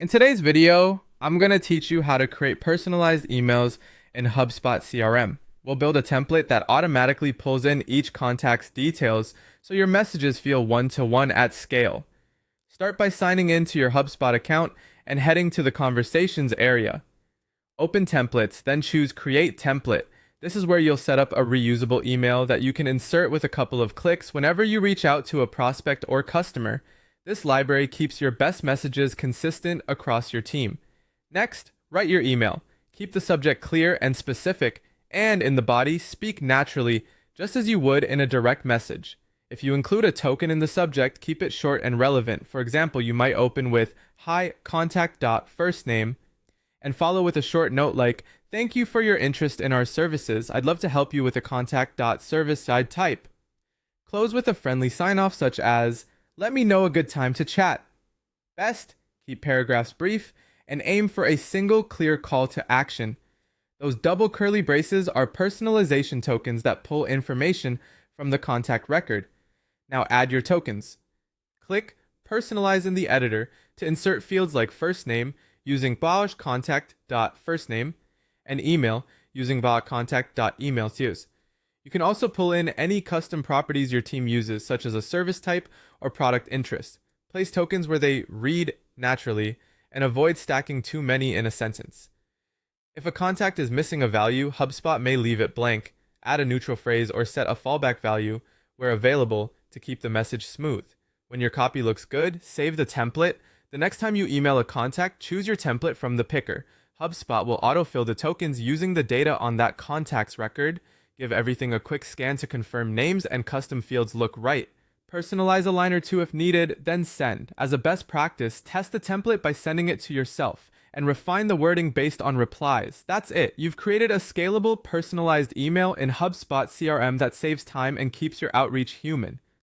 In today's video, I'm going to teach you how to create personalized emails in HubSpot CRM. We'll build a template that automatically pulls in each contact's details so your messages feel one-to-one at scale. Start by signing in to your HubSpot account and heading to the Conversations area. Open Templates, then choose Create Template. This is where you'll set up a reusable email that you can insert with a couple of clicks whenever you reach out to a prospect or customer. This library keeps your best messages consistent across your team. Next, write your email. Keep the subject clear and specific, and in the body, speak naturally, just as you would in a direct message. If you include a token in the subject, keep it short and relevant. For example, you might open with "Hi, contact dot first name," and follow with a short note like, "Thank you for your interest in our services. I'd love to help you with a contact dot service side type." Close with a friendly sign-off such as, "Let me know a good time to chat." Best, keep paragraphs brief and aim for a single clear call to action. Those double curly braces are personalization tokens that pull information from the contact record. Now add your tokens. Click Personalize in the editor to insert fields like first name using contact.firstname and email using contact.emails. You can also pull in any custom properties your team uses, such as a service type or product interest. Place tokens where they read naturally and avoid stacking too many in a sentence. If a contact is missing a value, HubSpot may leave it blank, add a neutral phrase, or set a fallback value where available to keep the message smooth. When your copy looks good, save the template. The next time you email a contact, choose your template from the picker. HubSpot will autofill the tokens using the data on that contact's record. Give everything a quick scan to confirm names and custom fields look right. Personalize a line or two if needed, then send. As a best practice, test the template by sending it to yourself and refine the wording based on replies. That's it. You've created a scalable, personalized email in HubSpot CRM that saves time and keeps your outreach human.